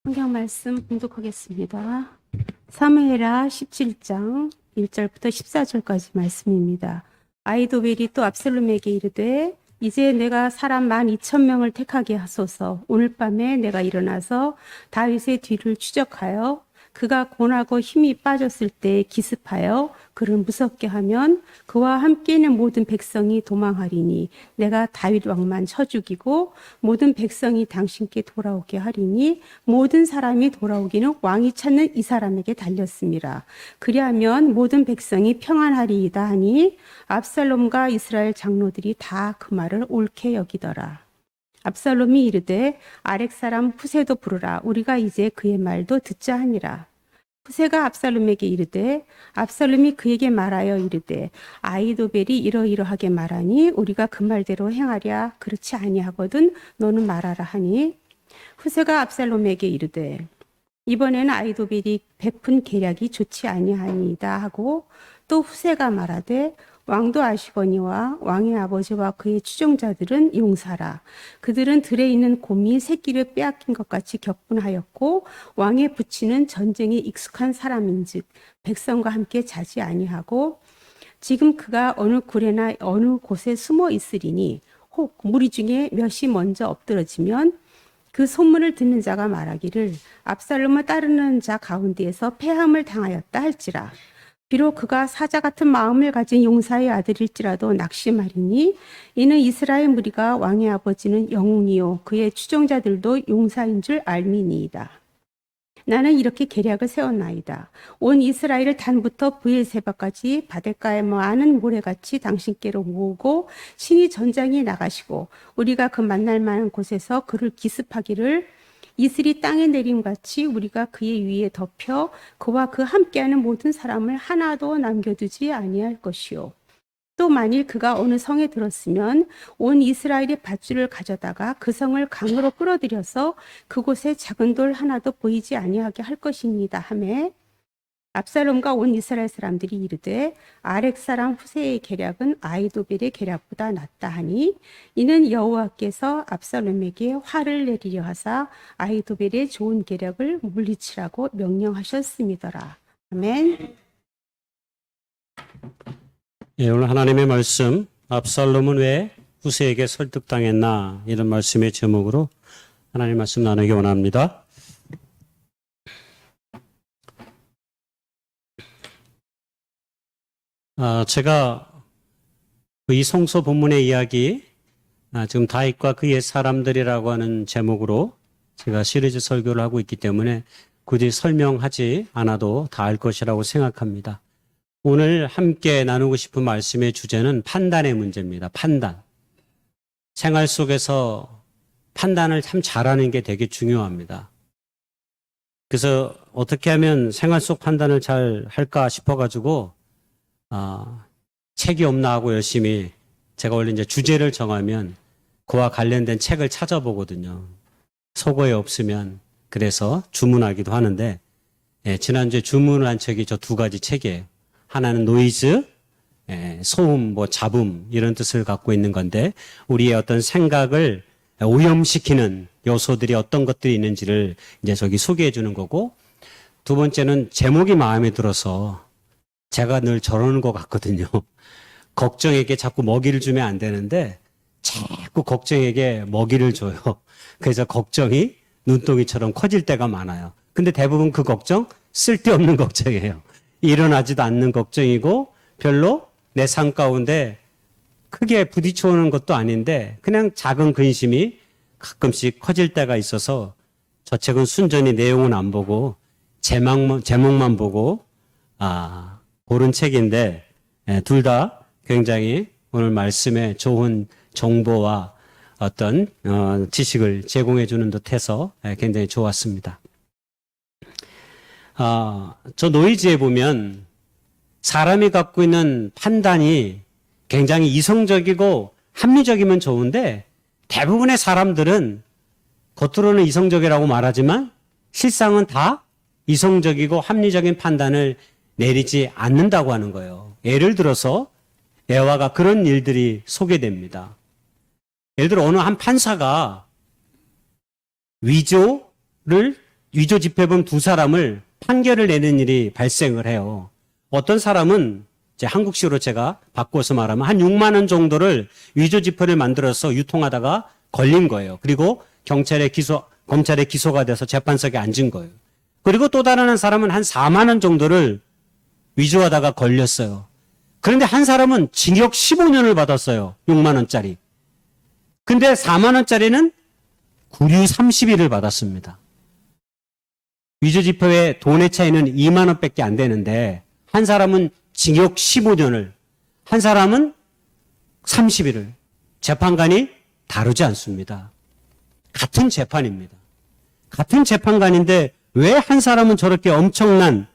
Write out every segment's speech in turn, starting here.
성경 말씀 봉독하겠습니다. 사무엘하 17장 1절부터 14절까지 말씀입니다. 아히도벨이 또 압살롬에게 이르되 이제 내가 사람 12,000명을 택하게 하소서. 오늘 밤에 내가 일어나서 다윗의 뒤를 추적하여 그가 고나고 힘이 빠졌을 때 기습하여 그를 무섭게 하면 그와 함께 있는 모든 백성이 도망하리니 내가 다윗 왕만 쳐 죽이고 모든 백성이 당신께 돌아오게 하리니 모든 사람이 돌아오기는 왕이 찾는 이 사람에게 달렸습니다. 그리하면 모든 백성이 평안하리이다 하니 압살롬과 이스라엘 장로들이 다 그 말을 옳게 여기더라. 압살롬이 이르되 아렉 사람 후세도 부르라. 우리가 이제 그의 말도 듣자 하니라. 후세가 압살롬에게 이르되 압살롬이 그에게 말하여 이르되 아히도벨이 이러이러하게 말하니 우리가 그 말대로 행하랴. 그렇지 아니하거든 너는 말하라 하니 후세가 압살롬에게 이르되 이번에는 아히도벨이 베푼 계략이 좋지 아니하니이다 하고 또 후세가 말하되 왕도 아시거니와 왕의 아버지와 그의 추종자들은 용사라. 그들은 들에 있는 곰이 새끼를 빼앗긴 것 같이 격분하였고 왕의 부치는 전쟁에 익숙한 사람인즉 백성과 함께 자지 아니하고 지금 그가 어느 굴에나 어느 곳에 숨어 있으리니 혹 무리 중에 몇이 먼저 엎드러지면 그 소문을 듣는 자가 말하기를 압살롬을 따르는 자 가운데에서 패함을 당하였다 할지라. 비록 그가 사자 같은 마음을 가진 용사의 아들일지라도 낙심하리니 이는 이스라엘 무리가 왕의 아버지는 영웅이요 그의 추종자들도 용사인 줄 알미니이다. 나는 이렇게 계략을 세웠나이다. 온 이스라엘을 단부터 브엘세바까지 바닷가에 많은 모래같이 당신께로 모으고 신이 전장에 나가시고 우리가 그 만날 만한 곳에서 그를 기습하기를 이슬이 땅에 내림같이 우리가 그의 위에 덮여 그와 그 함께하는 모든 사람을 하나도 남겨두지 아니할 것이요. 또 만일 그가 어느 성에 들었으면 온 이스라엘의 밧줄을 가져다가 그 성을 강으로 끌어들여서 그곳에 작은 돌 하나도 보이지 아니하게 할 것입니다 하매 압살롬과 온 이스라엘 사람들이 이르되 아렉 사람 후세의 계략은 아히도벨의 계략보다 낫다 하니 이는 여호와께서 압살롬에게 화를 내리려 하사 아히도벨의 좋은 계략을 물리치라고 명령하셨음이더라. 아멘. 예, 오늘 하나님의 말씀, 압살롬은 왜 후세에게 설득당했나? 이런 말씀의 제목으로 하나님의 말씀 나누기 원합니다. 제가 이 성서 본문의 이야기, 지금 다윗과 그의 사람들이라고 하는 제목으로 제가 시리즈 설교를 하고 있기 때문에 굳이 설명하지 않아도 다 알 것이라고 생각합니다. 오늘 함께 나누고 싶은 말씀의 주제는 판단의 문제입니다. 판단. 생활 속에서 판단을 참 잘하는 게 되게 중요합니다. 그래서 어떻게 하면 생활 속 판단을 잘 할까 싶어가지고 책이 없나 하고 열심히 제가 원래 이제 주제를 정하면 그와 관련된 책을 찾아보거든요. 속어에 없으면 그래서 주문하기도 하는데 지난주에 주문을 한 책이 저 두 가지 책이에요. 하나는 노이즈, 소음, 잡음 이런 뜻을 갖고 있는 건데 우리의 어떤 생각을 오염시키는 요소들이 어떤 것들이 있는지를 이제 저기 소개해 주는 거고 두 번째는 제목이 마음에 들어서 제가 늘 저러는 것 같거든요. 걱정에게 자꾸 먹이를 주면 안 되는데 자꾸 걱정에게 먹이를 줘요. 그래서 걱정이 눈덩이처럼 커질 때가 많아요. 근데 대부분 그 걱정 쓸데없는 걱정이에요. 일어나지도 않는 걱정이고 별로 내 삶 가운데 크게 부딪혀오는 것도 아닌데 그냥 작은 근심이 가끔씩 커질 때가 있어서 저 책은 순전히 내용은 안 보고 제목만 보고 고른 책인데 둘 다 굉장히 오늘 말씀에 좋은 정보와 어떤 지식을 제공해 주는 듯해서 굉장히 좋았습니다. 저 노이즈에 보면 사람이 갖고 있는 판단이 굉장히 이성적이고 합리적이면 좋은데 대부분의 사람들은 겉으로는 이성적이라고 말하지만 실상은 다 이성적이고 합리적인 판단을 내리지 않는다고 하는 거예요. 예를 들어서 애화가 그런 일들이 소개됩니다. 예를 들어 어느 한 판사가 위조를 위조 지폐범 두 사람을 판결을 내는 일이 발생을 해요. 어떤 사람은 이제 한국식으로 제가 바꿔서 말하면 한 6만 원 정도를 위조 지폐를 만들어서 유통하다가 걸린 거예요. 그리고 검찰에 기소가 돼서 재판석에 앉은 거예요. 그리고 또 다른 한 사람은 한 4만 원 정도를 위조하다가 걸렸어요. 그런데 한 사람은 징역 15년을 받았어요. 6만 원짜리. 근데 4만 원짜리는 구류 30일을 받았습니다. 위조 지폐의 돈의 차이는 2만 원밖에 안 되는데 한 사람은 징역 15년을, 한 사람은 30일을. 재판관이 다르지 않습니다. 같은 재판입니다. 같은 재판관인데 왜 한 사람은 저렇게 엄청난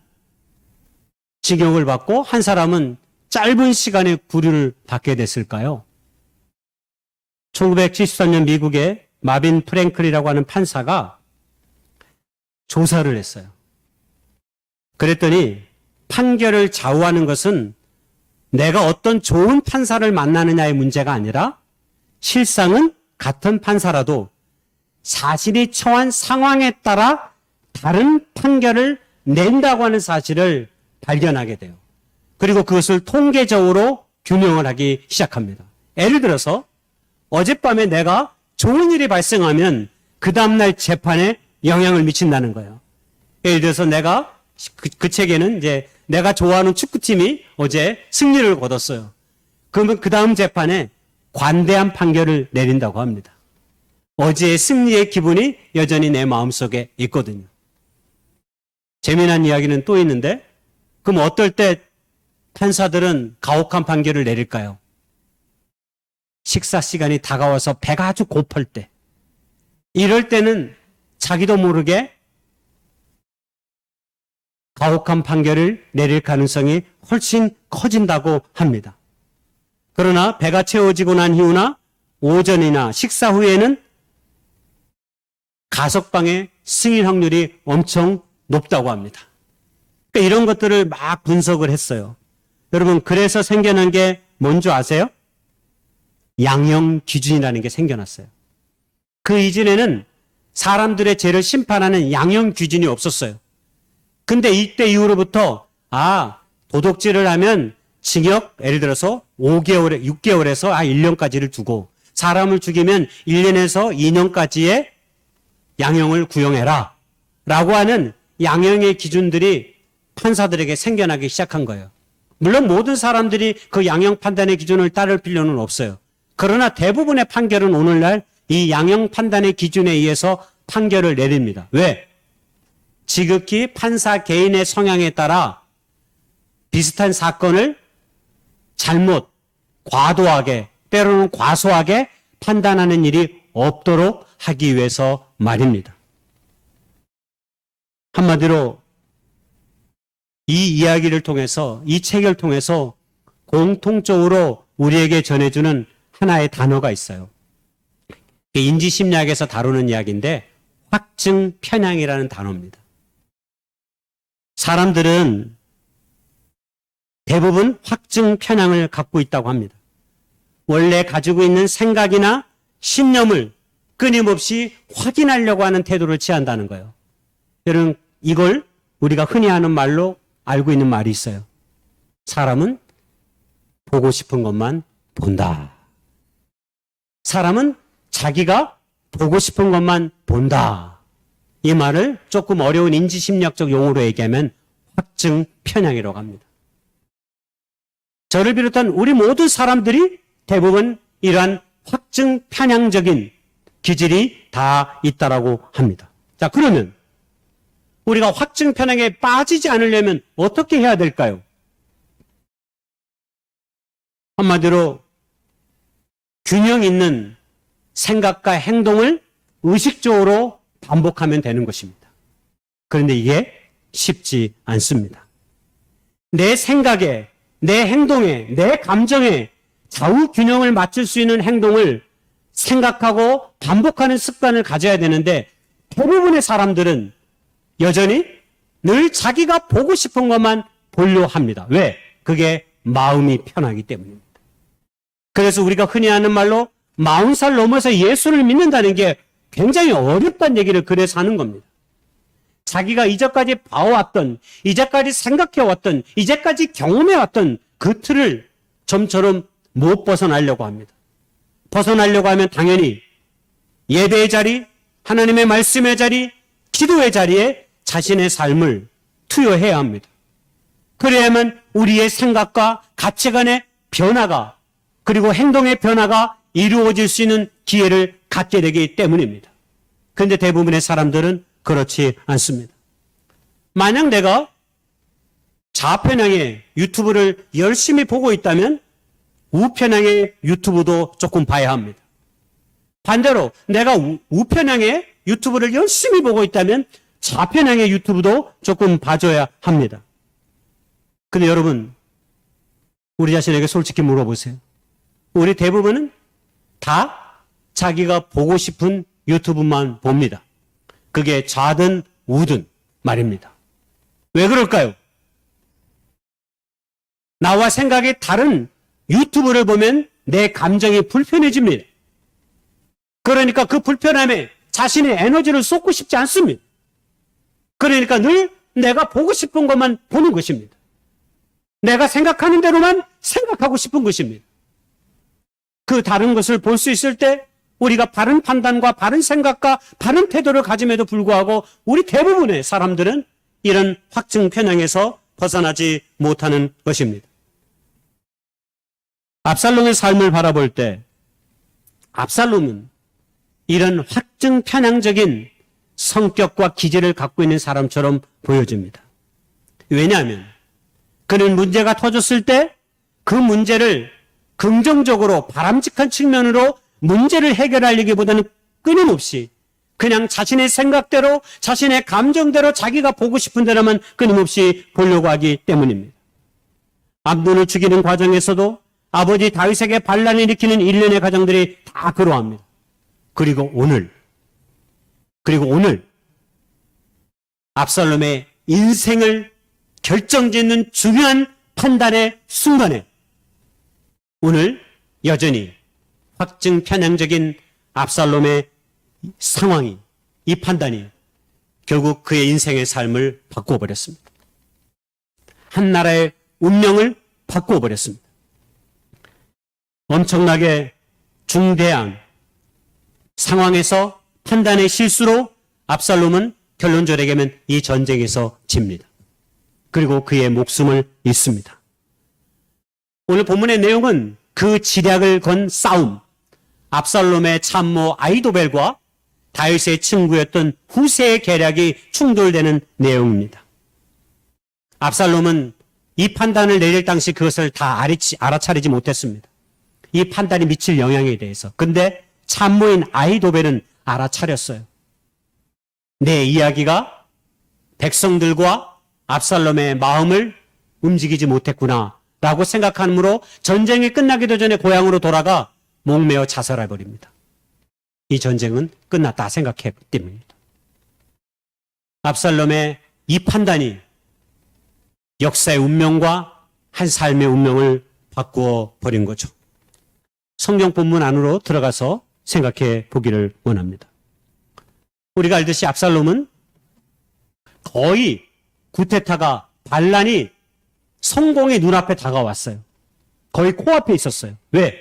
징역을 받고 한 사람은 짧은 시간에 구류를 받게 됐을까요? 1973년 미국의 마빈 프랭클이라고 하는 판사가 조사를 했어요. 그랬더니 판결을 좌우하는 것은 내가 어떤 좋은 판사를 만나느냐의 문제가 아니라 실상은 같은 판사라도 자신이 처한 상황에 따라 다른 판결을 낸다고 하는 사실을 발견하게 돼요. 그리고 그것을 통계적으로 규명을 하기 시작합니다. 예를 들어서 어젯밤에 내가 좋은 일이 발생하면 그 다음날 재판에 영향을 미친다는 거예요. 예를 들어서 내가 그 책에는 이제 내가 좋아하는 축구팀이 어제 승리를 거뒀어요. 그러면 그 다음 재판에 관대한 판결을 내린다고 합니다. 어제의 승리의 기분이 여전히 내 마음속에 있거든요. 재미난 이야기는 또 있는데 그럼 어떨 때 판사들은 가혹한 판결을 내릴까요? 식사 시간이 다가와서 배가 아주 고플 때, 이럴 때는 자기도 모르게 가혹한 판결을 내릴 가능성이 훨씬 커진다고 합니다. 그러나 배가 채워지고 난 이후나 오전이나 식사 후에는 가석방의 승인 확률이 엄청 높다고 합니다. 그러니까 이런 것들을 막 분석을 했어요. 여러분, 그래서 생겨난 게 뭔지 아세요? 양형 기준이라는 게 생겨났어요. 그 이전에는 사람들의 죄를 심판하는 양형 기준이 없었어요. 근데 이때 이후로부터 도둑질을 하면 징역 예를 들어서 5개월에 6개월에서 1년까지를 두고 사람을 죽이면 1년에서 2년까지의 양형을 구형해라 라고 하는 양형의 기준들이 판사들에게 생겨나기 시작한 거예요. 물론 모든 사람들이 그 양형 판단의 기준을 따를 필요는 없어요. 그러나 대부분의 판결은 오늘날 이 양형 판단의 기준에 의해서 판결을 내립니다. 왜? 지극히 판사 개인의 성향에 따라 비슷한 사건을 잘못, 과도하게, 때로는 과소하게 판단하는 일이 없도록 하기 위해서 말입니다. 한마디로 이 이야기를 통해서, 이 책을 통해서 공통적으로 우리에게 전해주는 하나의 단어가 있어요. 인지심리학에서 다루는 이야기인데 확증 편향이라는 단어입니다. 사람들은 대부분 확증 편향을 갖고 있다고 합니다. 원래 가지고 있는 생각이나 신념을 끊임없이 확인하려고 하는 태도를 취한다는 거예요. 여러분, 이걸 우리가 흔히 하는 말로 알고 있는 말이 있어요. 사람은 보고 싶은 것만 본다. 사람은 자기가 보고 싶은 것만 본다. 이 말을 조금 어려운 인지심리학적 용어로 얘기하면 확증 편향이라고 합니다. 저를 비롯한 우리 모든 사람들이 대부분 이러한 확증 편향적인 기질이 다 있다라고 합니다. 자, 그러면 우리가 확증 편향에 빠지지 않으려면 어떻게 해야 될까요? 한마디로 균형 있는 생각과 행동을 의식적으로 반복하면 되는 것입니다. 그런데 이게 쉽지 않습니다. 내 생각에, 내 행동에, 내 감정에 좌우 균형을 맞출 수 있는 행동을 생각하고 반복하는 습관을 가져야 되는데 대부분의 사람들은 여전히 늘 자기가 보고 싶은 것만 보려 합니다. 왜? 그게 마음이 편하기 때문입니다. 그래서 우리가 흔히 하는 말로 40살 넘어서 예수를 믿는다는 게 굉장히 어렵다는 얘기를 그래서 하는 겁니다. 자기가 이제까지 봐왔던, 이제까지 생각해왔던, 이제까지 경험해왔던 그 틀을 좀처럼 못 벗어나려고 합니다. 벗어나려고 하면 당연히 예배의 자리, 하나님의 말씀의 자리, 기도의 자리에 자신의 삶을 투여해야 합니다. 그래야만 우리의 생각과 가치관의 변화가 그리고 행동의 변화가 이루어질 수 있는 기회를 갖게 되기 때문입니다. 그런데 대부분의 사람들은 그렇지 않습니다. 만약 내가 좌편향의 유튜브를 열심히 보고 있다면 우편향의 유튜브도 조금 봐야 합니다. 반대로 내가 우편향의 유튜브를 열심히 보고 있다면 좌편향의 유튜브도 조금 봐줘야 합니다. 근데 여러분, 우리 자신에게 솔직히 물어보세요. 우리 대부분은 다 자기가 보고 싶은 유튜브만 봅니다. 그게 좌든 우든 말입니다. 왜 그럴까요? 나와 생각이 다른 유튜브를 보면 내 감정이 불편해집니다. 그러니까 그 불편함에 자신의 에너지를 쏟고 싶지 않습니다. 그러니까 늘 내가 보고 싶은 것만 보는 것입니다. 내가 생각하는 대로만 생각하고 싶은 것입니다. 그 다른 것을 볼 수 있을 때 우리가 바른 판단과 바른 생각과 바른 태도를 가짐에도 불구하고 우리 대부분의 사람들은 이런 확증 편향에서 벗어나지 못하는 것입니다. 압살롬의 삶을 바라볼 때 압살롬은 이런 확증 편향적인 성격과 기질을 갖고 있는 사람처럼 보여집니다. 왜냐하면 그는 문제가 터졌을 때 그 문제를 긍정적으로 바람직한 측면으로 문제를 해결하려기보다는 끊임없이 그냥 자신의 생각대로 자신의 감정대로 자기가 보고 싶은 대로만 끊임없이 보려고 하기 때문입니다. 암논을 죽이는 과정에서도 아버지 다윗에게 반란을 일으키는 일련의 가정들이 다 그러합니다. 그리고 오늘 압살롬의 인생을 결정짓는 중요한 판단의 순간에 오늘 여전히 확증 편향적인 압살롬의 상황이, 이 판단이 결국 그의 인생의 삶을 바꾸어 버렸습니다. 한 나라의 운명을 바꾸어 버렸습니다. 엄청나게 중대한 상황에서 판단의 실수로 압살롬은 결론적으로 얘기하면 이 전쟁에서 집니다. 그리고 그의 목숨을 잃습니다. 오늘 본문의 내용은 그 지략을 건 싸움, 압살롬의 참모 아히도벨과 다윗의 친구였던 후세의 계략이 충돌되는 내용입니다. 압살롬은 이 판단을 내릴 당시 그것을 다 알아차리지 못했습니다. 이 판단이 미칠 영향에 대해서. 근데 참모인 아히도벨은 알아차렸어요. 내 이야기가 백성들과 압살롬의 마음을 움직이지 못했구나 라고 생각함으로 전쟁이 끝나기도 전에 고향으로 돌아가 목매어 자살해버립니다. 이 전쟁은 끝났다 생각했기 때문입니다. 압살롬의 이 판단이 역사의 운명과 한 삶의 운명을 바꾸어 버린 거죠. 성경 본문 안으로 들어가서 생각해 보기를 원합니다. 우리가 알듯이 압살롬은 거의 구테타가 반란이 성공의 눈앞에 다가왔어요. 거의 코앞에 있었어요. 왜?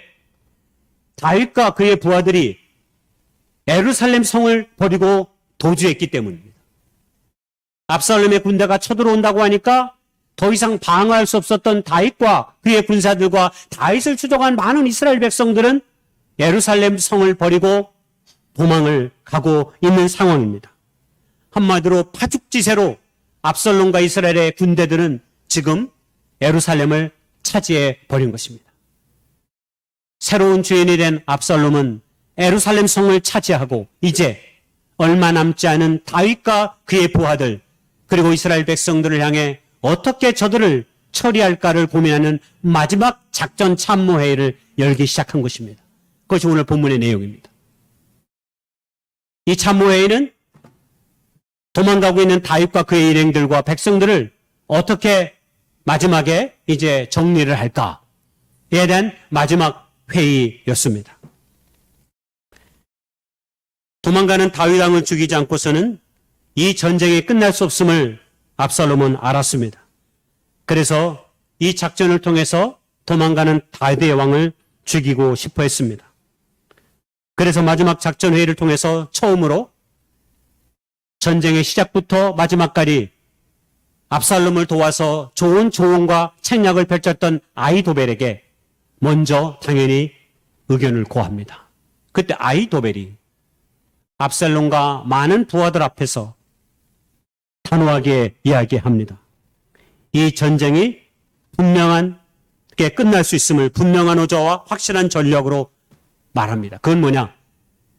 다윗과 그의 부하들이 예루살렘 성을 버리고 도주했기 때문입니다. 압살롬의 군대가 쳐들어온다고 하니까 더 이상 방어할 수 없었던 다윗과 그의 군사들과 다윗을 추종한 많은 이스라엘 백성들은 예루살렘 성을 버리고 도망을 가고 있는 상황입니다. 한마디로 파죽지세로 압살롬과 이스라엘의 군대들은 지금 예루살렘을 차지해 버린 것입니다. 새로운 주인이 된 압살롬은 예루살렘 성을 차지하고 이제 얼마 남지 않은 다윗과 그의 부하들 그리고 이스라엘 백성들을 향해 어떻게 저들을 처리할까를 고민하는 마지막 작전 참모회의를 열기 시작한 것입니다. 그것이 오늘 본문의 내용입니다. 이 참모회의는 도망가고 있는 다윗과 그의 일행들과 백성들을 어떻게 마지막에 이제 정리를 할까에 대한 마지막 회의였습니다. 도망가는 다윗 왕을 죽이지 않고서는 이 전쟁이 끝날 수 없음을 압살롬은 알았습니다. 그래서 이 작전을 통해서 도망가는 다윗의 왕을 죽이고 싶어 했습니다. 그래서 마지막 작전 회의를 통해서 처음으로 전쟁의 시작부터 마지막까지 압살롬을 도와서 좋은 조언과 책략을 펼쳤던 아히도벨에게 먼저 당연히 의견을 구합니다. 그때 아히도벨이 압살롬과 많은 부하들 앞에서 단호하게 이야기합니다. 이 전쟁이 분명하게 끝날 수 있음을 분명한 의지와 확실한 전력으로 말합니다. 그건 뭐냐?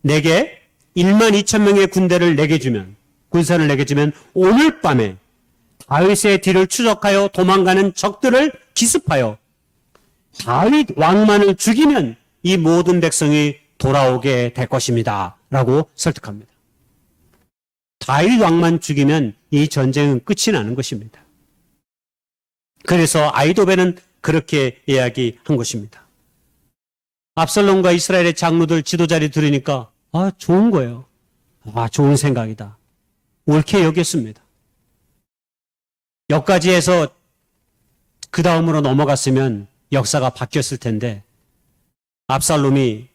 내게 1만 2천 명의 군대를 내게 주면, 군사를 내게 주면 오늘 밤에 다윗의 뒤를 추적하여 도망가는 적들을 기습하여 다윗 왕만을 죽이면 이 모든 백성이 돌아오게 될 것입니다. 라고 설득합니다. 다윗 왕만 죽이면 이 전쟁은 끝이 나는 것입니다. 그래서 아히도벨은 그렇게 이야기한 것입니다. 압살롬과 이스라엘의 장로들 지도자를 들으니까 좋은 거예요. 좋은 생각이다. 옳게 여겼습니다. 여기까지 해서 그 다음으로 넘어갔으면 역사가 바뀌었을 텐데 압살롬이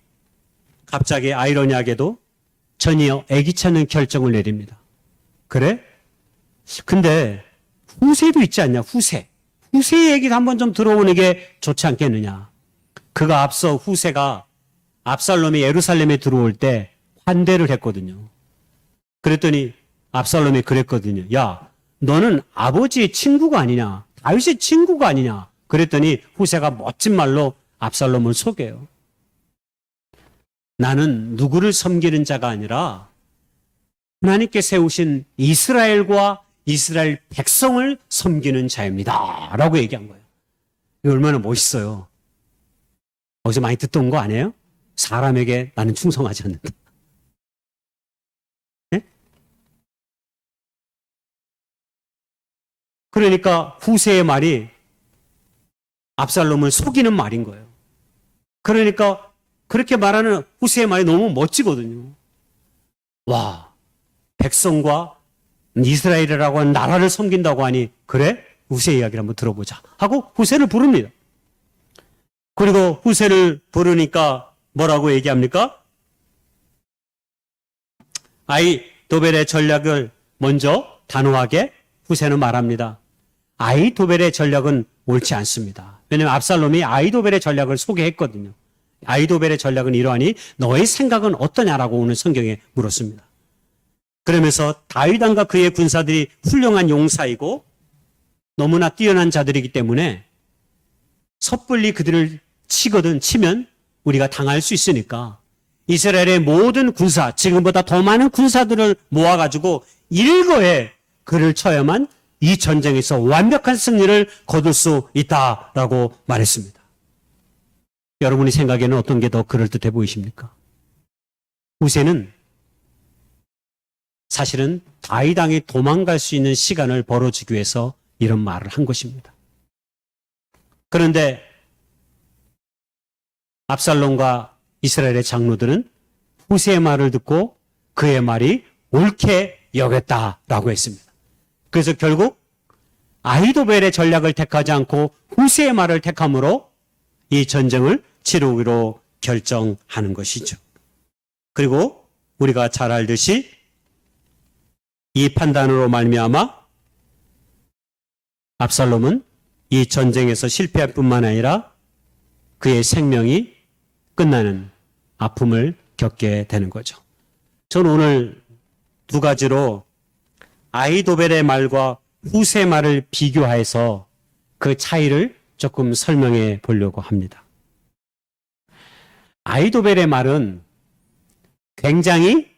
갑자기 아이러니하게도 전혀 애기치 않은 결정을 내립니다. 그래? 근데 후세도 있지 않냐? 후세. 후세의 얘기를 한번 좀 들어보는 게 좋지 않겠느냐? 그가 앞서 후세가 압살롬이 예루살렘에 들어올 때 환대를 했거든요. 그랬더니 압살롬이 그랬거든요. 야, 너는 아버지의 친구가 아니냐? 다윗의 친구가 아니냐? 그랬더니 후세가 멋진 말로 압살롬을 속여요. 나는 누구를 섬기는 자가 아니라 하나님께 세우신 이스라엘과 이스라엘 백성을 섬기는 자입니다. 라고 얘기한 거예요. 이거 얼마나 멋있어요. 어디서 많이 듣던 거 아니에요? 사람에게 나는 충성하지 않는다. 네? 그러니까 후세의 말이 압살롬을 속이는 말인 거예요. 그러니까 그렇게 말하는 후세의 말이 너무 멋지거든요. 와, 백성과 이스라엘이라고 하는 나라를 섬긴다고 하니 그래? 후세 이야기를 한번 들어보자 하고 후세를 부릅니다. 그리고 후세를 부르니까 뭐라고 얘기합니까? 아히도벨의 전략을 먼저 단호하게 후세는 말합니다. 아히도벨의 전략은 옳지 않습니다. 왜냐하면 압살롬이 아히도벨의 전략을 소개했거든요. 아히도벨의 전략은 이러하니 너의 생각은 어떠냐라고 오늘 성경에 물었습니다. 그러면서 다윗 왕과 그의 군사들이 훌륭한 용사이고 너무나 뛰어난 자들이기 때문에 섣불리 그들을 치면 우리가 당할 수 있으니까 이스라엘의 모든 군사, 지금보다 더 많은 군사들을 모아가지고 일거에 그를 쳐야만 이 전쟁에서 완벽한 승리를 거둘 수 있다라고 말했습니다. 여러분이 생각에는 어떤 게 더 그럴듯해 보이십니까? 후세는 사실은 다윗 왕이 도망갈 수 있는 시간을 벌어주기 위해서 이런 말을 한 것입니다. 그런데 압살롬과 이스라엘의 장로들은 후세의 말을 듣고 그의 말이 옳게 여겼다라고 했습니다. 그래서 결국 아히도벨의 전략을 택하지 않고 후세의 말을 택함으로 이 전쟁을 치르기로 결정하는 것이죠. 그리고 우리가 잘 알듯이 이 판단으로 말미암아 압살롬은 이 전쟁에서 실패할 뿐만 아니라 그의 생명이 끝나는 아픔을 겪게 되는 거죠. 저는 오늘 두 가지로 아히도벨의 말과 후세의 말을 비교해서 그 차이를 조금 설명해 보려고 합니다. 아히도벨의 말은 굉장히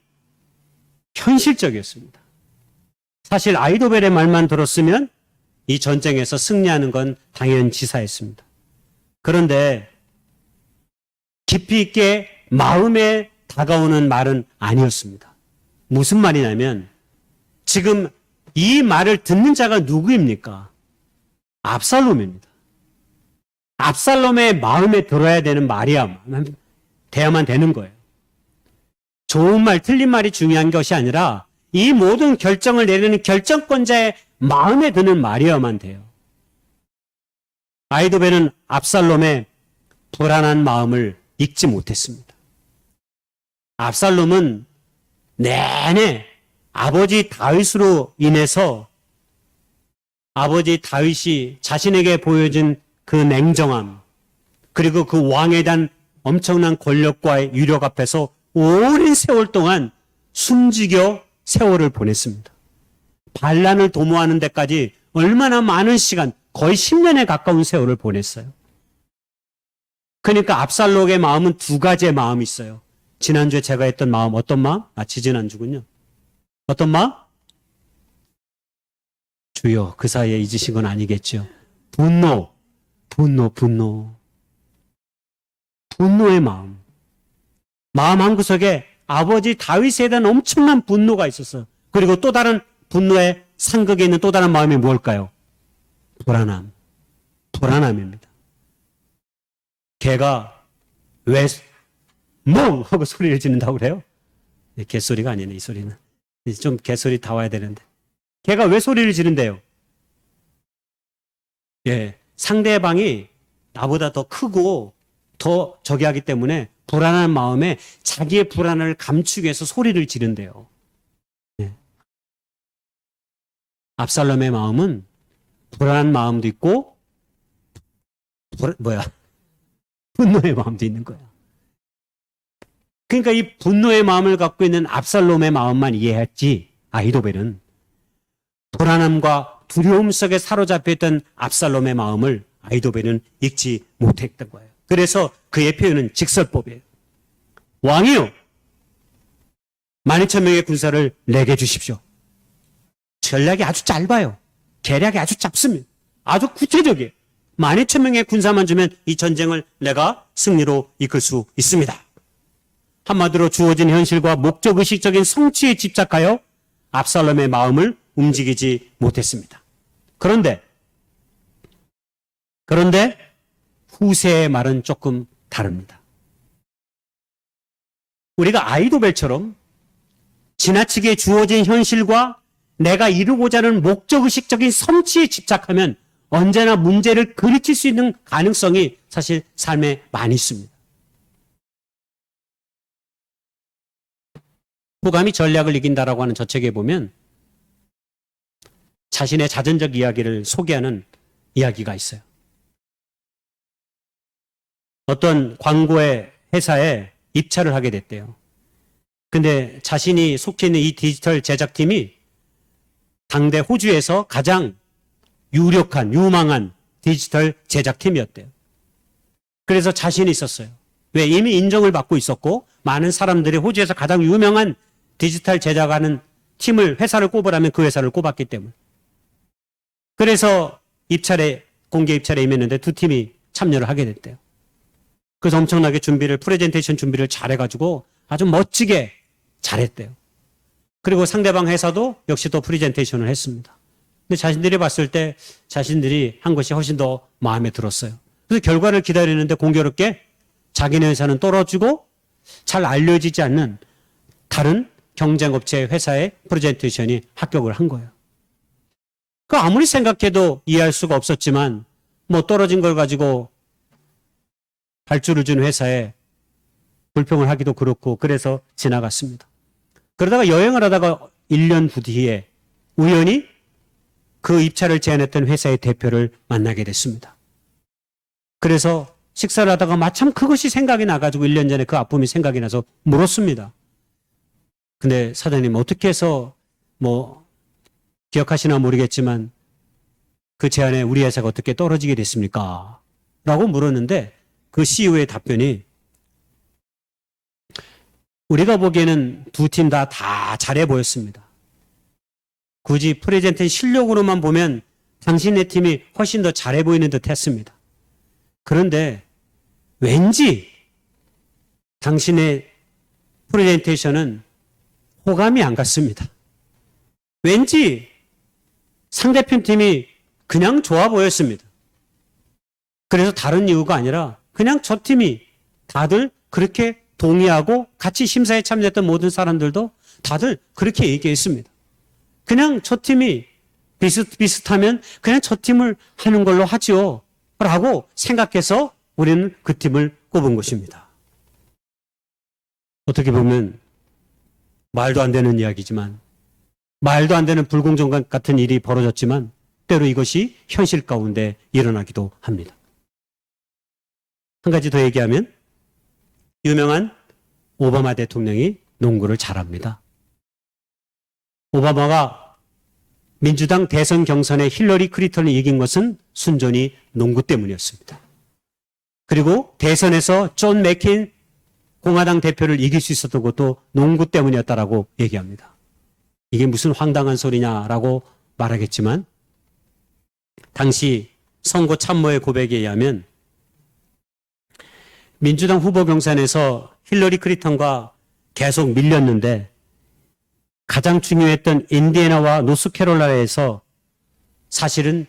현실적이었습니다. 사실 아히도벨의 말만 들었으면 이 전쟁에서 승리하는 건 당연지사였습니다. 그런데 깊이 있게 마음에 다가오는 말은 아니었습니다. 무슨 말이냐면 지금 이 말을 듣는 자가 누구입니까? 압살롬입니다. 압살롬의 마음에 들어야 되는 돼야만 되는 거예요. 좋은 말, 틀린 말이 중요한 것이 아니라 이 모든 결정을 내리는 결정권자의 마음에 드는 말이어야만 돼요. 아히도벨은 압살롬의 불안한 마음을 읽지 못했습니다. 압살롬은 내내 아버지 다윗으로 인해서 아버지 다윗이 자신에게 보여준 그 냉정함, 그리고 그 왕에 대한 엄청난 권력과의 유력 앞에서 오랜 세월 동안 숨죽여 세월을 보냈습니다. 반란을 도모하는 데까지 얼마나 많은 시간, 거의 10년에 가까운 세월을 보냈어요. 그러니까 압살롬의 마음은 두 가지의 마음이 있어요. 지난주에 제가 했던 마음, 어떤 마음? 지지난주군요. 어떤 마음? 주여, 그 사이에 잊으신 건 아니겠죠. 분노. 분노의 마음. 마음 한구석에 아버지 다윗에 대한 엄청난 분노가 있었어요. 그리고 또 다른 분노의 상극에 있는 또 다른 마음이 뭘까요? 불안함입니다. 개가 왜 멍! 하고 소리를 지른다고 그래요? 개소리가 아니네, 이 소리는. 좀 개소리 다 와야 되는데. 개가 왜 소리를 지른대요? 상대방이 나보다 더 크고 더 저기 하기 때문에 불안한 마음에 자기의 불안을 감추기 위해서 소리를 지른대요. 압살롬의 마음은 불안한 마음도 있고, 분노의 마음도 있는 거야. 그러니까 이 분노의 마음을 갖고 있는 압살롬의 마음만 이해했지, 아히도벨은 불안함과 두려움 속에 사로잡혀 있던 압살롬의 마음을 아히도벨은 읽지 못했던 거예요. 그래서 그의 표현은 직설법이에요. 왕이요, 12,000명의 군사를 내게 주십시오. 전략이 아주 짧아요. 계략이 아주 짧습니다. 아주 구체적이에요. 12,000명의 군사만 주면 이 전쟁을 내가 승리로 이끌 수 있습니다. 한마디로 주어진 현실과 목적의식적인 성취에 집착하여 압살롬의 마음을 움직이지 못했습니다. 그런데 후세의 말은 조금 다릅니다. 우리가 아히도벨처럼 지나치게 주어진 현실과 내가 이루고자 하는 목적의식적인 성취에 집착하면 언제나 문제를 그르칠 수 있는 가능성이 사실 삶에 많이 있습니다. 호감이 전략을 이긴다라고 하는 저 책에 보면 자신의 자전적 이야기를 소개하는 이야기가 있어요. 어떤 광고의 회사에 입찰을 하게 됐대요. 근데 자신이 속해 있는 이 디지털 제작팀이 당대 호주에서 가장 유망한 디지털 제작팀이었대요. 그래서 자신이 있었어요. 왜? 이미 인정을 받고 있었고 많은 사람들이 호주에서 가장 유명한 디지털 제작하는 회사를 꼽으라면 그 회사를 꼽았기 때문에. 그래서 공개 입찰에 임했는데 두 팀이 참여를 하게 됐대요. 그래서 엄청나게 프레젠테이션 준비를 잘해가지고 아주 멋지게 잘했대요. 그리고 상대방 회사도 역시 또 프레젠테이션을 했습니다. 근데 자신들이 봤을 때 자신들이 한 것이 훨씬 더 마음에 들었어요. 그래서 결과를 기다리는데 공교롭게 자기네 회사는 떨어지고 잘 알려지지 않는 다른 경쟁업체 회사의 프레젠테이션이 합격을 한 거예요. 그 아무리 생각해도 이해할 수가 없었지만 떨어진 걸 가지고 발주를 준 회사에 불평을 하기도 그렇고 그래서 지나갔습니다. 그러다가 여행을 하다가 1년 후 뒤에 우연히 그 입찰을 제안했던 회사의 대표를 만나게 됐습니다. 그래서 식사를 하다가 마침 그것이 생각이 나가지고 1년 전에 그 아픔이 생각이 나서 물었습니다. 근데 사장님 어떻게 해서 기억하시나 모르겠지만 그 제안에 우리 회사가 어떻게 떨어지게 됐습니까? 라고 물었는데 그 CEO의 답변이 우리가 보기에는 두 팀 다 잘해 보였습니다. 굳이 프레젠테이션 실력으로만 보면 당신네 팀이 훨씬 더 잘해 보이는 듯 했습니다. 그런데 왠지 당신의 프레젠테이션은 호감이 안 갔습니다. 왠지 상대편 팀이 그냥 좋아 보였습니다. 그래서 다른 이유가 아니라 그냥 저 팀이 다들 그렇게 동의하고 같이 심사에 참여했던 모든 사람들도 다들 그렇게 얘기했습니다. 그냥 저 팀이 비슷하면 그냥 저 팀을 하는 걸로 하죠. 라고 생각해서 우리는 그 팀을 꼽은 것입니다. 어떻게 보면 말도 안 되는 이야기지만, 말도 안 되는 불공정 같은 일이 벌어졌지만 때로 이것이 현실 가운데 일어나기도 합니다. 한 가지 더 얘기하면 유명한 오바마 대통령이 농구를 잘합니다. 오바마가 민주당 대선 경선에 힐러리 클린턴을 이긴 것은 순전히 농구 때문이었습니다. 그리고 대선에서 존 맥케인 공화당 대표를 이길 수 있었던 것도 농구 때문이었다라고 얘기합니다. 이게 무슨 황당한 소리냐라고 말하겠지만 당시 선거 참모의 고백에 의하면 민주당 후보 경선에서 힐러리 클린턴과 계속 밀렸는데 가장 중요했던 인디애나와 노스캐롤라이나에서 사실은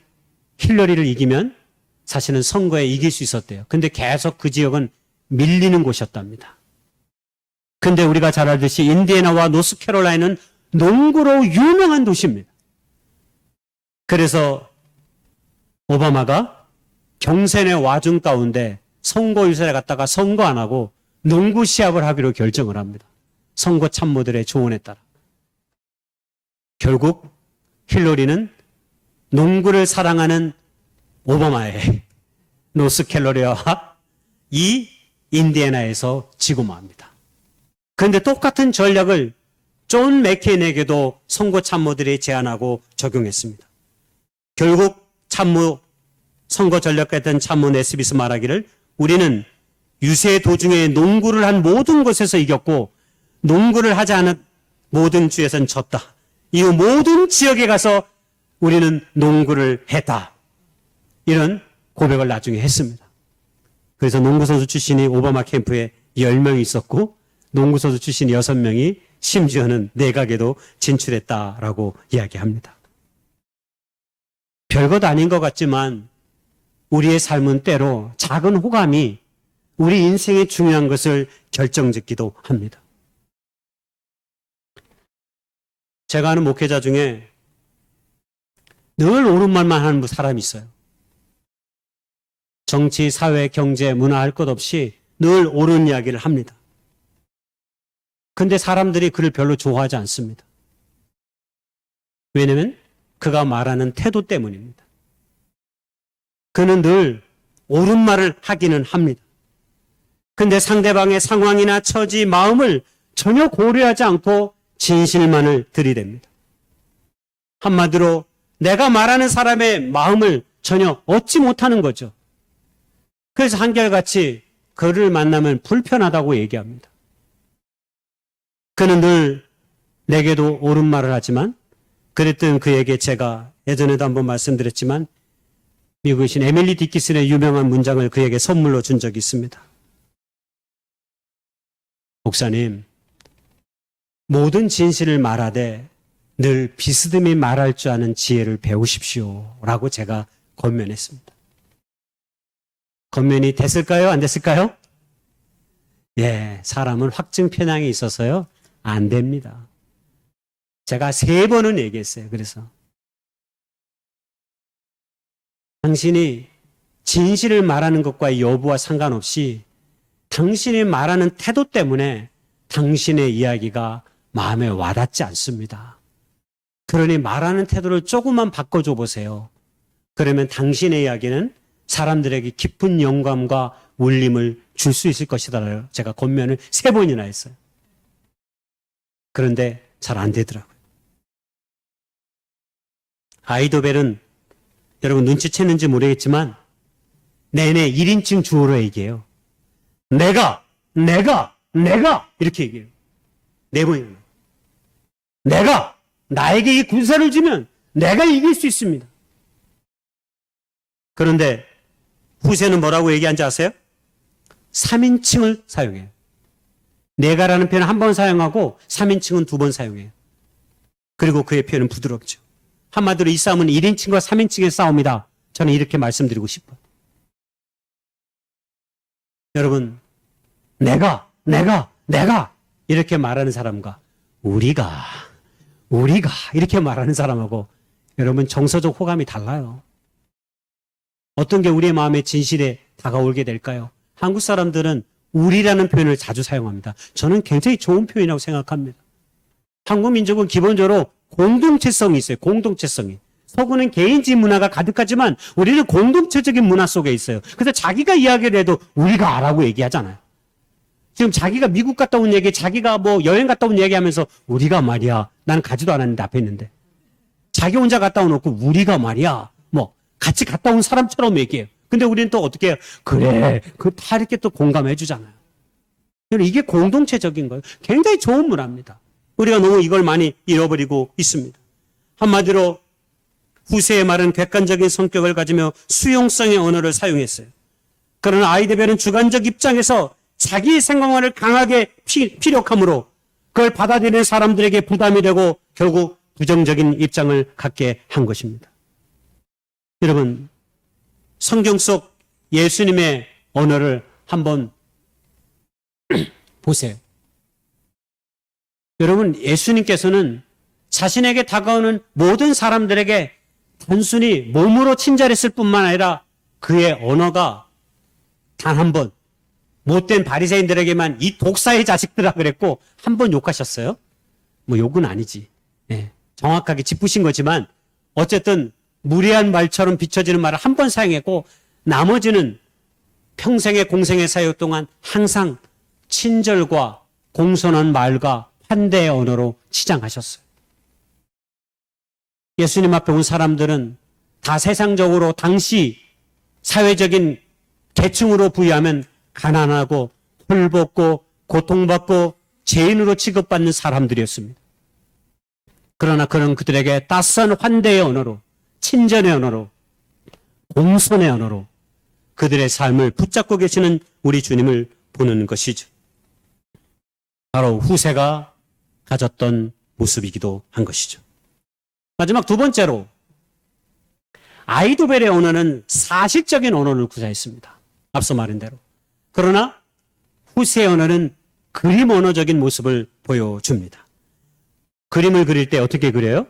힐러리를 이기면 사실은 선거에 이길 수 있었대요. 근데 계속 그 지역은 밀리는 곳이었답니다. 근데 우리가 잘 알듯이 인디애나와 노스캐롤라이나는 농구로 유명한 도시입니다. 그래서 오바마가 경선의 와중 가운데 선거 유세를 갔다가 선거 안 하고 농구 시합을 하기로 결정을 합니다. 선거 참모들의 조언에 따라. 결국 힐러리는 농구를 사랑하는 오바마의 노스캐롤라이나와 이 인디애나에서 지고 맙니다. 그런데 똑같은 전략을 존 맥케인에게도 선거 참모들이 제안하고 적용했습니다. 결국 참모 선거 전략가였던 참모 네스비스 말하기를 우리는 유세 도중에 농구를 한 모든 곳에서 이겼고 농구를 하지 않은 모든 주에선 졌다. 이후 모든 지역에 가서 우리는 농구를 했다. 이런 고백을 나중에 했습니다. 그래서 농구선수 출신이 오바마 캠프에 10명이 있었고 농구선수 출신 6명이 심지어는 내각에도 진출했다라고 이야기합니다. 별것 아닌 것 같지만 우리의 삶은 때로 작은 호감이 우리 인생의 중요한 것을 결정짓기도 합니다. 제가 아는 목회자 중에 늘 옳은 말만 하는 사람이 있어요. 정치, 사회, 경제, 문화 할 것 없이 늘 옳은 이야기를 합니다. 근데 사람들이 그를 별로 좋아하지 않습니다. 왜냐하면 그가 말하는 태도 때문입니다. 그는 늘 옳은 말을 하기는 합니다. 근데 상대방의 상황이나 처지, 마음을 전혀 고려하지 않고 진실만을 들이댑니다. 한마디로 내가 말하는 사람의 마음을 전혀 얻지 못하는 거죠. 그래서 한결같이 그를 만나면 불편하다고 얘기합니다. 그는 늘 내게도 옳은 말을 하지만 그랬던 그에게 제가 예전에도 한번 말씀드렸지만 미국이신 에밀리 디키슨의 유명한 문장을 그에게 선물로 준 적이 있습니다. 목사님, 모든 진실을 말하되 늘 비스듬히 말할 줄 아는 지혜를 배우십시오. 라고 제가 권면했습니다. 권면이 됐을까요? 안 됐을까요? 예, 사람은 확증 편향이 있어서요. 안 됩니다. 제가 3번은 얘기했어요. 그래서 당신이 진실을 말하는 것과 여부와 상관없이 당신이 말하는 태도 때문에 당신의 이야기가 마음에 와닿지 않습니다. 그러니 말하는 태도를 조금만 바꿔줘 보세요. 그러면 당신의 이야기는 사람들에게 깊은 영감과 울림을 줄 수 있을 것이다. 제가 권면을 3번이나 했어요. 그런데 잘 안 되더라고요. 아이도벨은 여러분 눈치챘는지 모르겠지만 내내 1인칭 주어로 얘기해요. 내가 이렇게 얘기해요. 4번이나. 내가 나에게 이 군사를 주면 내가 이길 수 있습니다. 그런데 후세는 뭐라고 얘기한지 아세요? 3인칭을 사용해요. 내가라는 표현은 1번 사용하고 3인칭은 2번 사용해요. 그리고 그의 표현은 부드럽죠. 한마디로 이 싸움은 1인칭과 3인칭의 싸움이다. 저는 이렇게 말씀드리고 싶어요. 여러분, 내가 내가 이렇게 말하는 사람과 우리가 이렇게 말하는 사람하고 여러분 정서적 호감이 달라요. 어떤 게 우리의 마음에 진실에 다가오게 될까요? 한국 사람들은 우리라는 표현을 자주 사용합니다. 저는 굉장히 좋은 표현이라고 생각합니다. 한국 민족은 기본적으로 공동체성이 있어요. 공동체성이. 서구는 개인주의 문화가 가득하지만 우리는 공동체적인 문화 속에 있어요. 그래서 자기가 이야기를 해도 우리가 라고 얘기하잖아요. 지금 자기가 미국 갔다 온 얘기, 자기가 뭐 여행 갔다 온 얘기하면서 우리가 말이야. 나는 가지도 않았는데 앞에 있는데. 자기 혼자 갔다 오놓고 우리가 말이야. 뭐 같이 갔다 온 사람처럼 얘기해요. 근데 우리는 또 어떻게 해요? 그래. 다 이렇게 또 공감해 주잖아요. 이게 공동체적인 거예요. 굉장히 좋은 문화입니다. 우리가 너무 이걸 많이 잃어버리고 있습니다. 한마디로 후세의 말은 객관적인 성격을 가지며 수용성의 언어를 사용했어요. 그러나 아이드벨은 주관적 입장에서 자기 생각만을 강하게 피력함으로 그걸 받아들이는 사람들에게 부담이 되고 결국 부정적인 입장을 갖게 한 것입니다. 여러분, 성경 속 예수님의 언어를 한번 보세요. 여러분, 예수님께서는 자신에게 다가오는 모든 사람들에게 단순히 몸으로 친절했을 뿐만 아니라 그의 언어가 단 한 번 못된 바리새인들에게만 이 독사의 자식들아 그랬고 한 번 욕하셨어요? 뭐 욕은 아니지. 네, 정확하게 짚으신 거지만 어쨌든 무례한 말처럼 비춰지는 말을 한 번 사용했고 나머지는 평생의 공생의 사역 동안 항상 친절과 공손한 말과 환대의 언어로 치장하셨어요. 예수님 앞에 온 사람들은 다 세상적으로 당시 사회적인 계층으로 부여하면 가난하고 헐벗고 고통받고 죄인으로 취급받는 사람들이었습니다. 그러나 그런 그들에게 따스한 환대의 언어로, 친절의 언어로, 공손의 언어로 그들의 삶을 붙잡고 계시는 우리 주님을 보는 것이죠. 바로 후세가 가졌던 모습이기도 한 것이죠. 마지막 두 번째로 아히도벨의 언어는 사실적인 언어를 구사했습니다. 앞서 말한 대로. 그러나 후세의 언어는 그림 언어적인 모습을 보여줍니다. 그림을 그릴 때 어떻게 그려요?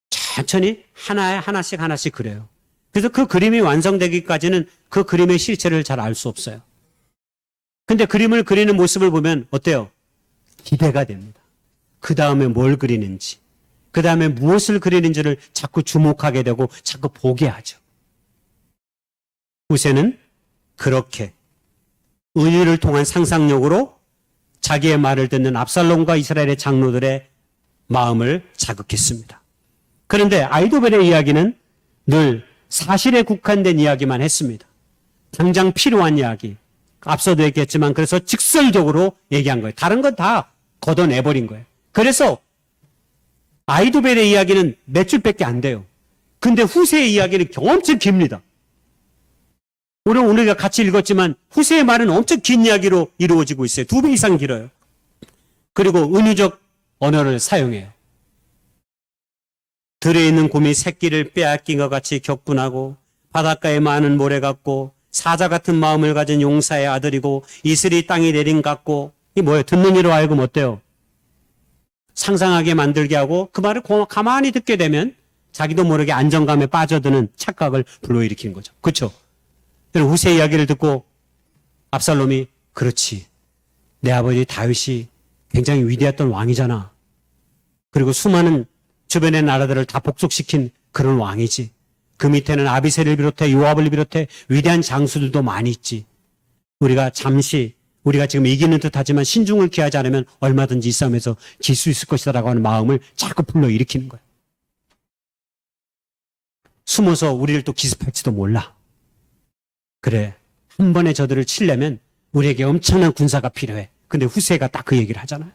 천천히 하나씩 그려요. 그래서 그 그림이 완성되기까지는 그 그림의 실체를 잘 알 수 없어요. 근데 그림을 그리는 모습을 보면 어때요? 기대가 됩니다. 그 다음에 뭘 그리는지, 그 다음에 무엇을 그리는지를 자꾸 주목하게 되고 자꾸 보게 하죠. 후세는 그렇게 은유를 통한 상상력으로 자기의 말을 듣는 압살롬과 이스라엘의 장로들의 마음을 자극했습니다. 그런데 아히도벨의 이야기는 늘 사실에 국한된 이야기만 했습니다. 당장 필요한 이야기, 앞서도 얘기했지만 그래서 직설적으로 얘기한 거예요. 다른 건 다 걷어내버린 거예요. 그래서 아히도벨의 이야기는 몇 줄밖에 안 돼요. 근데 후세의 이야기는 엄청 깁니다. 오늘 우리가 같이 읽었지만 후세의 말은 엄청 긴 이야기로 이루어지고 있어요. 2배 이상 길어요. 그리고 은유적 언어를 사용해요. 들에 있는 곰이 새끼를 빼앗긴 것 같이 격분하고 바닷가에 많은 모래 같고 사자 같은 마음을 가진 용사의 아들이고 이슬이 땅에 내린 같고 이 뭐예요? 듣는 이로 하여금 어때요? 상상하게 만들게 하고 그 말을 가만히 듣게 되면 자기도 모르게 안정감에 빠져드는 착각을 불러일으키는 거죠. 그렇죠? 여러분 후세 이야기를 듣고 압살롬이 그렇지. 내 아버지 다윗이 굉장히 위대했던 왕이잖아. 그리고 수많은 주변의 나라들을 다 복속시킨 그런 왕이지. 그 밑에는 아비새를 비롯해 요압을 비롯해 위대한 장수들도 많이 있지. 우리가 지금 이기는 듯 하지만 신중을 기하지 않으면 얼마든지 이 싸움에서 질 수 있을 것이다라고 하는 마음을 자꾸 불러일으키는 거예요. 숨어서 우리를 또 기습할지도 몰라. 그래, 한 번에 저들을 치려면 우리에게 엄청난 군사가 필요해. 근데 후세가 딱 그 얘기를 하잖아요.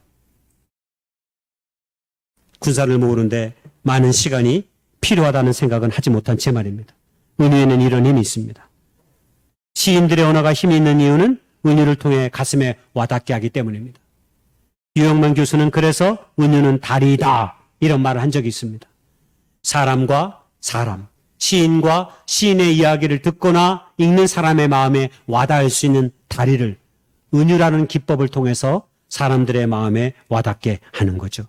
군사를 모으는데 많은 시간이 필요하다는 생각은 하지 못한 제 말입니다. 은유에는 이런 힘이 있습니다. 시인들의 언어가 힘이 있는 이유는 은유를 통해 가슴에 와닿게 하기 때문입니다. 유영만 교수는 그래서 은유는 다리다 이런 말을 한 적이 있습니다. 사람과 사람, 시인과 시인의 이야기를 듣거나 읽는 사람의 마음에 와닿을 수 있는 다리를 은유라는 기법을 통해서 사람들의 마음에 와닿게 하는 거죠.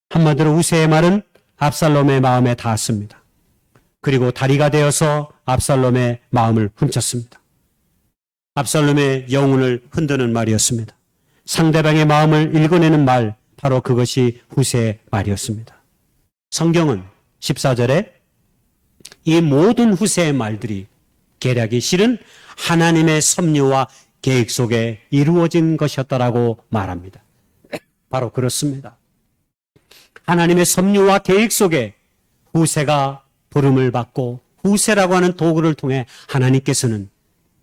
한마디로 후세의 말은 압살롬의 마음에 닿았습니다. 그리고 다리가 되어서 압살롬의 마음을 훔쳤습니다. 압살롬의 영혼을 흔드는 말이었습니다. 상대방의 마음을 읽어내는 말, 바로 그것이 후세의 말이었습니다. 성경은 14절에 이 모든 후세의 말들이 계략이 실은 하나님의 섭리와 계획 속에 이루어진 것이었다라고 말합니다. 바로 그렇습니다. 하나님의 섭리와 계획 속에 후세가 부름을 받고 후세라고 하는 도구를 통해 하나님께서는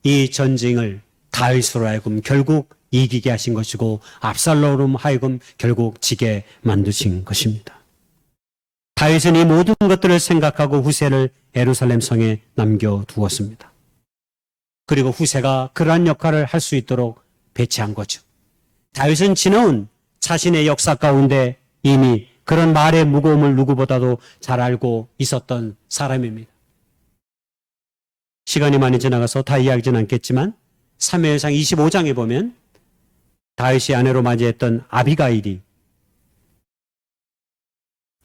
이 전쟁을 다윗으로 하여금 결국 이기게 하신 것이고 압살롬으로 하여금 결국 지게 만드신 것입니다. 다윗은 이 모든 것들을 생각하고 후세를 예루살렘 성에 남겨두었습니다. 그리고 후세가 그러한 역할을 할 수 있도록 배치한 거죠. 다윗은 지나온 자신의 역사 가운데 이미 그런 말의 무거움을 누구보다도 잘 알고 있었던 사람입니다. 시간이 많이 지나가서 다 이야기하지는 않겠지만 사무엘상 25장에 보면 다윗이 아내로 맞이했던 아비가일이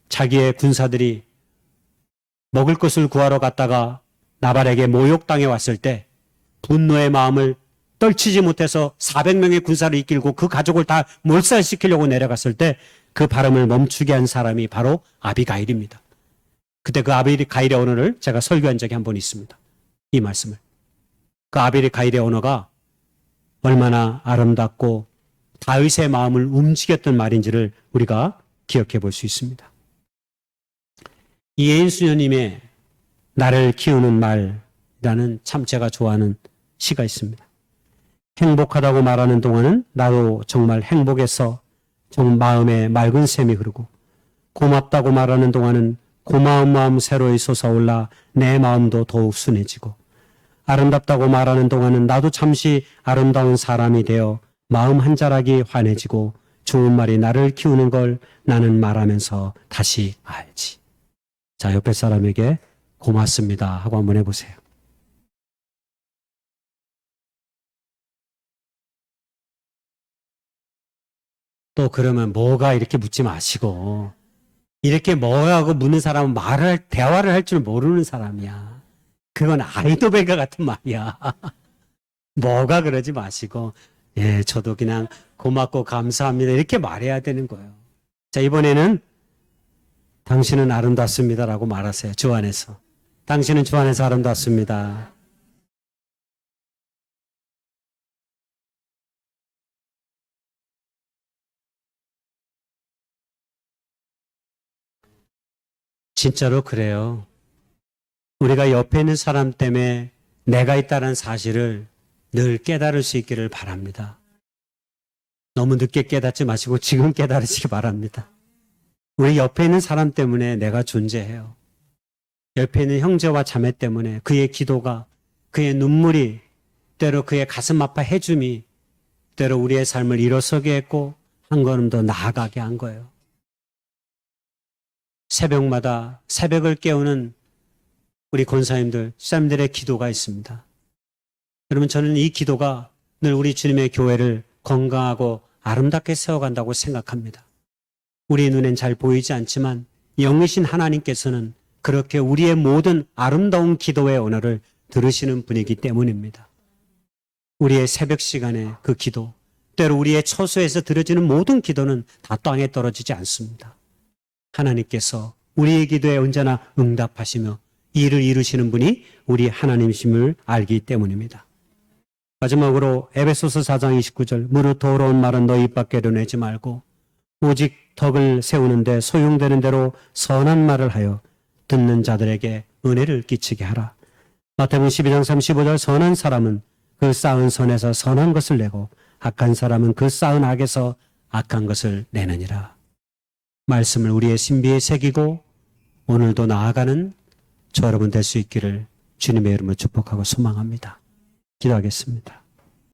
자기의 군사들이 먹을 것을 구하러 갔다가 나발에게 모욕당해 왔을 때 분노의 마음을 떨치지 못해서 400명의 군사를 이끌고 그 가족을 다 몰살시키려고 내려갔을 때 그 발음을 멈추게 한 사람이 바로 아비가일입니다. 그때 그 아비가일의 언어를 제가 설교한 적이 한 번 있습니다. 이 말씀을. 그 아비가일의 언어가 얼마나 아름답고 다윗의 마음을 움직였던 말인지를 우리가 기억해 볼 수 있습니다. 이혜인 수녀님의 나를 키우는 말이라는 참 제가 좋아하는 시가 있습니다. 행복하다고 말하는 동안은 나도 정말 행복해서 정 마음에 맑은 샘이 흐르고 고맙다고 말하는 동안은 고마운 마음 새로이 솟아올라 내 마음도 더욱 순해지고 아름답다고 말하는 동안은 나도 잠시 아름다운 사람이 되어 마음 한 자락이 환해지고 좋은 말이 나를 키우는 걸 나는 말하면서 다시 알지. 자, 옆에 사람에게 고맙습니다 하고 한번 해보세요. 또 그러면 뭐가 이렇게 묻지 마시고 이렇게 뭐라고 묻는 사람은 대화를 할 줄 모르는 사람이야. 그건 아이도베가 같은 말이야. 뭐가 그러지 마시고 예, 저도 그냥 고맙고 감사합니다 이렇게 말해야 되는 거예요. 자, 이번에는 당신은 아름답습니다라고 말하세요. 주 안에서. 당신은 주 안에서 아름답습니다. 진짜로 그래요. 우리가 옆에 있는 사람 때문에 내가 있다는 사실을 늘 깨달을 수 있기를 바랍니다. 너무 늦게 깨닫지 마시고 지금 깨달으시기 바랍니다. 우리 옆에 있는 사람 때문에 내가 존재해요. 옆에 있는 형제와 자매 때문에 그의 기도가, 그의 눈물이, 때로 그의 가슴 아파 해줌이 때로 우리의 삶을 일어서게 했고 한 걸음 더 나아가게 한 거예요. 새벽마다 새벽을 깨우는 우리 권사님들, 수사님들의 기도가 있습니다. 여러분, 저는 이 기도가 늘 우리 주님의 교회를 건강하고 아름답게 세워간다고 생각합니다. 우리 눈엔 잘 보이지 않지만 영이신 하나님께서는 그렇게 우리의 모든 아름다운 기도의 언어를 들으시는 분이기 때문입니다. 우리의 새벽 시간에 그 기도, 때로 우리의 처소에서 들어지는 모든 기도는 다 땅에 떨어지지 않습니다. 하나님께서 우리의 기도에 언제나 응답하시며 일을 이루시는 분이 우리 하나님이심을 알기 때문입니다. 마지막으로 에베소서 4장 29절 무릇 더러운 말은 너희 입 밖에 내지 말고 오직 덕을 세우는데 소용되는 대로 선한 말을 하여 듣는 자들에게 은혜를 끼치게 하라. 마태복음 12장 35절 선한 사람은 그 쌓은 선에서 선한 것을 내고 악한 사람은 그 쌓은 악에서 악한 것을 내느니라. 말씀을 우리의 신비에 새기고 오늘도 나아가는 저 여러분 될 수 있기를 주님의 이름으로 축복하고 소망합니다. 기도하겠습니다.